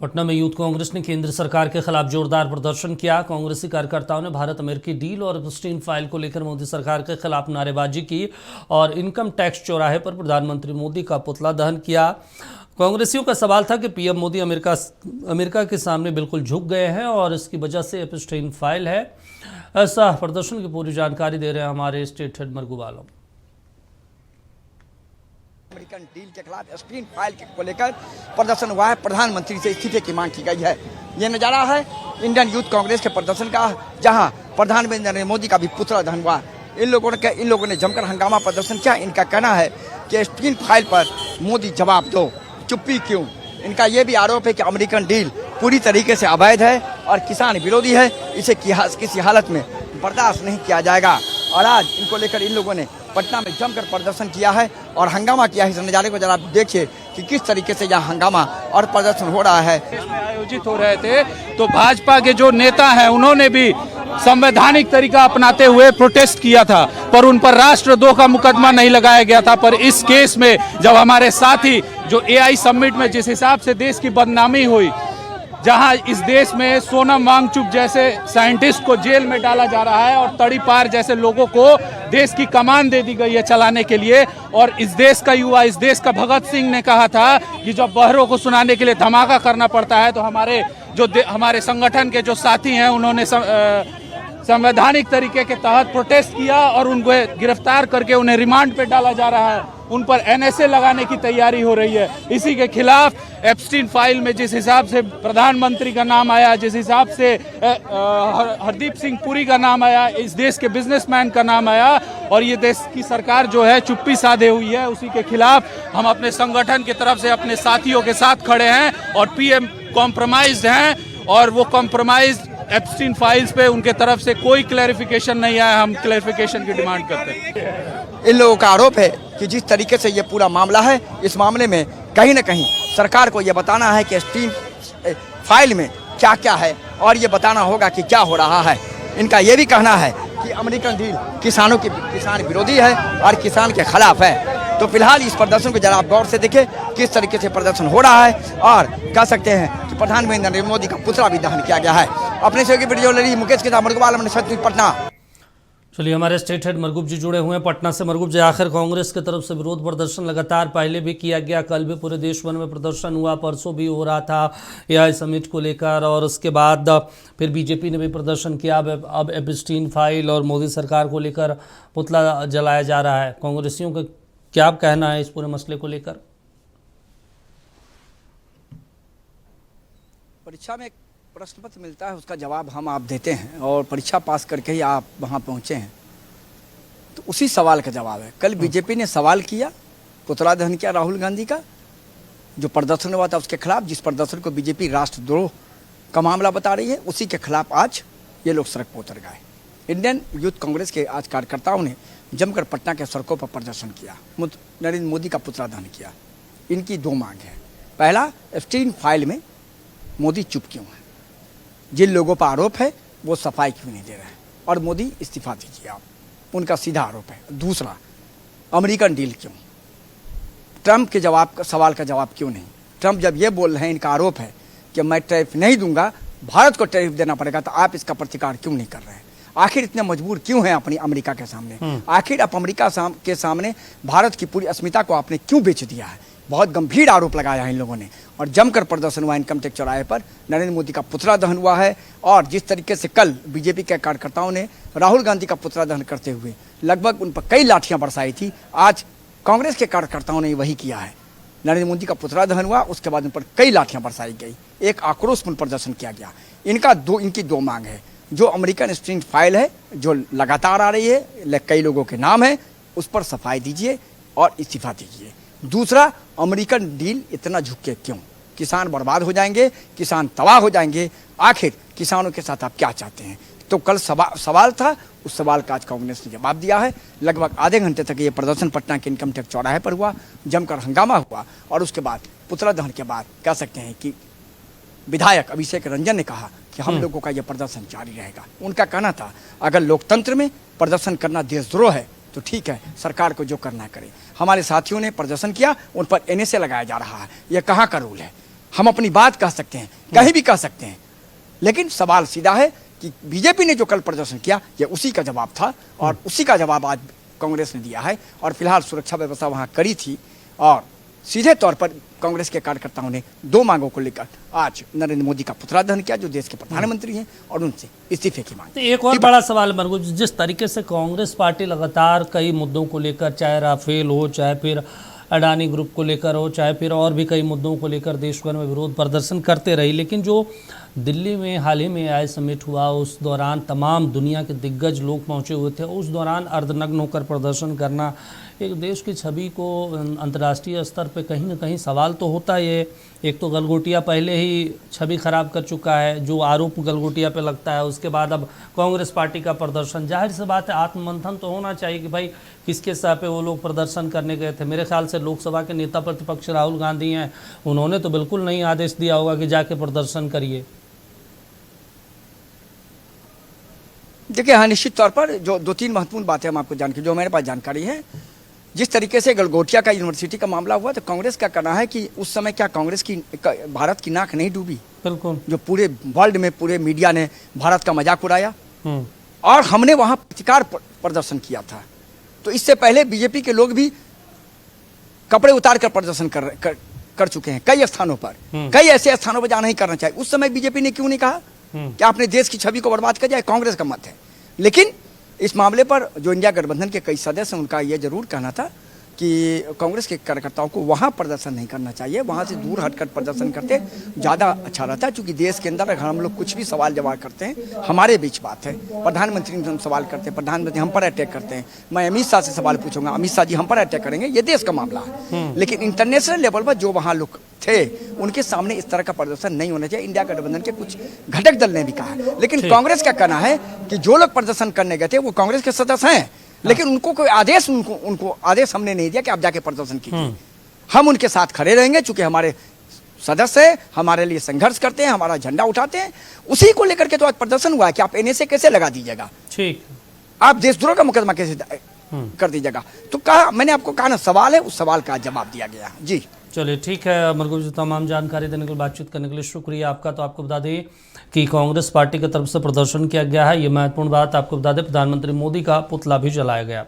पटना में यूथ कांग्रेस ने केंद्र सरकार के खिलाफ जोरदार प्रदर्शन किया। कांग्रेसी कार्यकर्ताओं ने भारत अमेरिकी डील और एप्स्टीन फाइल को लेकर मोदी सरकार के खिलाफ नारेबाजी की और इनकम टैक्स चौराहे पर प्रधानमंत्री मोदी का पुतला दहन किया। कांग्रेसियों का सवाल था कि पीएम मोदी अमेरिका के सामने बिल्कुल झुक गए हैं और इसकी वजह से एप्स्टीन फाइल है। ऐसा प्रदर्शन की पूरी जानकारी दे रहे हैं हमारे स्टेट हेड मरगूब आलम। अमेरिकन डील के खिलाफ एप्स्टीन फाइल को लेकर प्रदर्शन हुआ है। प्रधानमंत्री से इस्तीफे की मांग की गई है। ये नजारा है इंडियन यूथ कांग्रेस के प्रदर्शन का, जहां प्रधानमंत्री नरेंद्र मोदी का भी पुतला दहन हुआ। इन लोगों ने जमकर हंगामा प्रदर्शन किया। इनका कहना है कि एप्स्टीन फाइल पर मोदी जवाब दो, चुप्पी क्यों। इनका ये भी आरोप है कि अमेरिकन डील पूरी तरीके से अवैध है और किसान विरोधी है। इसे किसी हालत में बर्दाश्त नहीं किया जाएगा। और आज इनको लेकर इन लोगों ने पटना में जमकर प्रदर्शन किया है और हंगामा किया है। इस नज़ारे को जरा देखिए कि किस तरीके से यहाँ हंगामा और प्रदर्शन हो रहा है। इसमें आयोजित हो रहे थे तो भाजपा के जो नेता हैं उन्होंने भी संवैधानिक तरीका अपनाते हुए प्रोटेस्ट किया था, पर उन पर राष्ट्रद्रोह का मुकदमा नहीं लगाया गया था। पर इस केस में जब हमारे साथी जो एआई समिट में जिस हिसाब से देश की बदनामी हुई, जहां इस देश में सोनम वांगचुक जैसे साइंटिस्ट को जेल में डाला जा रहा है और तड़ीपार जैसे लोगों को देश की कमान दे दी गई है चलाने के लिए, और इस देश का युवा, इस देश का भगत सिंह ने कहा था कि जब बहरों को सुनाने के लिए धमाका करना पड़ता है तो हमारे संगठन के जो साथी हैं उन्होंने संवैधानिक तरीके के तहत प्रोटेस्ट किया और उनको गिरफ्तार करके उन्हें रिमांड पे डाला जा रहा है। उन पर एनएसए लगाने की तैयारी हो रही है। इसी के खिलाफ एप्स्टीन फाइल में जिस हिसाब से प्रधानमंत्री का नाम आया, जिस हिसाब से हरदीप सिंह पुरी का नाम आया, इस देश के बिजनेसमैन का नाम आया और ये देश की सरकार जो है चुप्पी साधे हुई है, उसी के खिलाफ हम अपने संगठन की तरफ से अपने साथियों के साथ खड़े हैं और पीएम कॉम्प्रोमाइज्ड हैं और वो कॉम्प्रोमाइज एप्स्टीन फाइल्स पे उनके तरफ से कोई क्लैरिफिकेशन नहीं आया। हम क्लैरिफिकेशन की डिमांड करते हैं। इन लोगों का आरोप है कि जिस तरीके से ये पूरा मामला है, इस मामले में कहीं न कहीं सरकार को ये बताना है कि एप्स्टीन फाइल में क्या क्या है और ये बताना होगा कि क्या हो रहा है। इनका ये भी कहना है कि अमेरिकन डील किसान विरोधी है और किसान के खिलाफ है। तो फिलहाल इस प्रदर्शन को जरा आप गौर से देखें किस तरीके से प्रदर्शन हो रहा है और कह सकते हैं कि प्रधानमंत्री नरेंद्र मोदी का पुतला भी दहन किया गया है। अपने सहयोगी वीडियो ले मुकेश के साथ मरगूब आलम, पटना। चलिए, हमारे स्टेट हेड मरगूब जी जुड़े हुए हैं पटना से। मरगूब जी, आखिर कांग्रेस की तरफ से विरोध प्रदर्शन लगातार पहले भी किया गया, कल भी पूरे देश भर में प्रदर्शन हुआ, परसों भी हो रहा था एआई समिट को लेकर और उसके बाद फिर बीजेपी ने भी प्रदर्शन किया। अब एप्स्टीन फाइल और मोदी सरकार को लेकर पुतला जलाया जा रहा है। कांग्रेसियों का क्या कहना है इस पूरे मसले को लेकर? परीक्षा में प्रश्न पत्र मिलता है, उसका जवाब हम आप देते हैं और परीक्षा पास करके ही आप वहाँ पहुँचे हैं, तो उसी सवाल का जवाब है। कल बीजेपी ने सवाल किया, पुतला दहन किया राहुल गांधी का, जो प्रदर्शन हुआ था उसके खिलाफ, जिस प्रदर्शन को बीजेपी राष्ट्रद्रोह का मामला बता रही है, उसी के खिलाफ आज ये लोग सड़क पर उतर गए। इंडियन यूथ कांग्रेस के आज कार्यकर्ताओं ने जमकर पटना के सड़कों पर प्रदर्शन किया, नरेंद्र मोदी का पुतला दहन किया। इनकी दो मांग है। पहला, एप्स्टीन फाइल में मोदी चुप क्यों है? जिन लोगों पर आरोप है वो सफाई क्यों नहीं दे रहे हैं और मोदी इस्तीफा दीजिए आप, उनका सीधा आरोप है। दूसरा, अमेरिकन डील क्यों? ट्रंप के सवाल का जवाब क्यों नहीं? ट्रंप जब ये बोल रहे हैं, इनका आरोप है कि मैं टैरिफ नहीं दूंगा, भारत को टैरिफ देना पड़ेगा, तो आप इसका प्रतिकार क्यों नहीं कर रहे हैं? आखिर इतने मजबूर क्यों हैं अपनी अमेरिका के सामने? आखिर आप अमेरिका के सामने भारत की पूरी अस्मिता को आपने क्यों बेच दिया है? बहुत गंभीर आरोप लगाया है इन लोगों ने और जमकर प्रदर्शन हुआ। इनकम टैक्स चौराहे पर नरेंद्र मोदी का पुतला दहन हुआ है और जिस तरीके से कल बीजेपी के कार्यकर्ताओं ने राहुल गांधी का पुतला दहन करते हुए लगभग उन पर कई लाठियां बरसाई थी, आज कांग्रेस के कार्यकर्ताओं ने वही किया है। नरेंद्र मोदी का पुतला दहन हुआ, उसके बाद उन पर कई लाठियां बरसाई गई, एक आक्रोशपूर्ण प्रदर्शन किया गया। इनकी दो मांग है। जो अमेरिकन एप्स्टीन फाइल है जो लगातार आ रही है, कई लोगों के नाम है, उस पर सफाई दीजिए और इस्तीफा दीजिए। दूसरा, अमेरिकन डील इतना झुके क्यों? किसान बर्बाद हो जाएंगे, किसान तबाह हो जाएंगे, आखिर किसानों के साथ आप क्या चाहते हैं? तो कल सवाल था, उस सवाल का आज कांग्रेस ने जवाब दिया है। लगभग आधे घंटे तक ये प्रदर्शन पटना के इनकम टैक्स चौराहे पर हुआ, जमकर हंगामा हुआ और उसके बाद पुतला दहन के बाद कह सकते हैं कि विधायक अभिषेक रंजन ने कहा कि हम लोगों का यह प्रदर्शन जारी रहेगा। उनका कहना था अगर लोकतंत्र में प्रदर्शन करना देशद्रोह है तो ठीक है, सरकार को जो करना करे। हमारे साथियों ने प्रदर्शन किया, उन पर एनएसए लगाया जा रहा है। यह कहाँ का रूल है? हम अपनी बात कह सकते हैं, कहीं भी कह सकते हैं, लेकिन सवाल सीधा है कि बीजेपी ने जो कल प्रदर्शन किया ये उसी का जवाब था और उसी का जवाब आज कांग्रेस ने दिया है। और फिलहाल सुरक्षा व्यवस्था वहाँ कड़ी थी और सीधे तौर पर कांग्रेस के कार्यकर्ताओं ने 2 मांगों को लेकर आज नरेंद्र मोदी का पुतला दहन किया, जो देश के प्रधानमंत्री हैं, और उनसे इस्तीफे की मांग। तो एक और बड़ा सवाल मरगू, जिस तरीके से कांग्रेस पार्टी लगातार कई मुद्दों को लेकर, चाहे राफेल हो, चाहे फिर अडानी ग्रुप को लेकर हो, चाहे फिर और भी कई मुद्दों को लेकर देश भर में विरोध प्रदर्शन करते रही, लेकिन जो दिल्ली में हाल ही में AI समिट हुआ उस दौरान तमाम दुनिया के दिग्गज लोग पहुंचे हुए थे। उस दौरान अर्धनग्न होकर प्रदर्शन करना एक देश की छवि को अंतर्राष्ट्रीय स्तर पे कहीं ना कहीं सवाल तो होता ही है। एक तो गलगोटिया पहले ही छवि खराब कर चुका है, जो आरोप गलगोटिया पे लगता है, उसके बाद अब कांग्रेस पार्टी का प्रदर्शन। जाहिर सी बात है आत्ममंथन तो होना चाहिए कि भाई किसके सह पे वो लोग प्रदर्शन करने गए थे। मेरे ख्याल से लोकसभा के नेता प्रतिपक्ष राहुल गांधी हैं, उन्होंने तो बिल्कुल नहीं आदेश दिया होगा कि जाके प्रदर्शन करिए। देखिए हाँ, निश्चित तौर पर जो 2-3 महत्वपूर्ण बातें हम आपको जो मेरे पास जानकारी है, जिस तरीके से गलगोटिया का यूनिवर्सिटी का मामला हुआ, तो कांग्रेस का कहना है कि उस समय क्या कांग्रेस की भारत की नाक नहीं डूबी? बिल्कुल। जो पूरे वर्ल्ड में पूरे मीडिया ने भारत का मजाक उड़ाया और हमने वहां प्रतिकार प्रदर्शन किया था। तो इससे पहले बीजेपी के लोग भी कपड़े उतार कर प्रदर्शन कर चुके हैं कई स्थानों पर, कई ऐसे स्थानों पर जहां नहीं करना चाहिए। उस समय बीजेपी ने क्यों नहीं कहा कि आपने देश की छवि को बर्बाद कर जाए? कांग्रेस का मत है। लेकिन इस मामले पर जो इंडिया गठबंधन के कई सदस्य हैं, उनका यह जरूर कहना था कि कांग्रेस के कार्यकर्ताओं को वहां प्रदर्शन नहीं करना चाहिए, वहां से दूर हटकर प्रदर्शन करते ज़्यादा अच्छा रहता है। क्योंकि देश के अंदर अगर हम लोग कुछ भी सवाल जवाब करते हैं, हमारे बीच बात है, प्रधानमंत्री से हम सवाल करते हैं, प्रधानमंत्री हम पर अटैक करते हैं, मैं अमित शाह से सवाल पूछूंगा, अमित शाह जी हम पर अटैक करेंगे, ये देश का मामला है। लेकिन इंटरनेशनल लेवल पर जो वहाँ लोग थे, उनके सामने इस तरह का प्रदर्शन नहीं होना चाहिए। इंडिया गठबंधन के कुछ घटक दल ने भी कहा है। लेकिन कांग्रेस का कहना है कि जो लोग प्रदर्शन करने गए थे वो कांग्रेस के सदस्य हैं, लेकिन उनको कोई आदेश उनको आदेश हमने नहीं दिया कि आप जाके प्रदर्शन कीजिए। हम उनके साथ खड़े रहेंगे, चूंकि हमारे सदस्य हमारे लिए संघर्ष करते हैं, हमारा झंडा उठाते हैं। उसी को लेकर के तो आज प्रदर्शन हुआ है कि आप NSA कैसे लगा दीजिएगा, ठीक, आप देशद्रोह का मुकदमा कैसे कर दीजिएगा। तो कहा, मैंने आपको कहा ना, सवाल है, उस सवाल का जवाब दिया गया। जी चलिए ठीक है मरगूब जी, तमाम जानकारी देने के लिए, बातचीत करने के लिए शुक्रिया आपका। तो आपको बता दें कि कांग्रेस पार्टी की तरफ से प्रदर्शन किया गया है, ये महत्वपूर्ण बात आपको बता दें। प्रधानमंत्री मोदी का पुतला भी जलाया गया।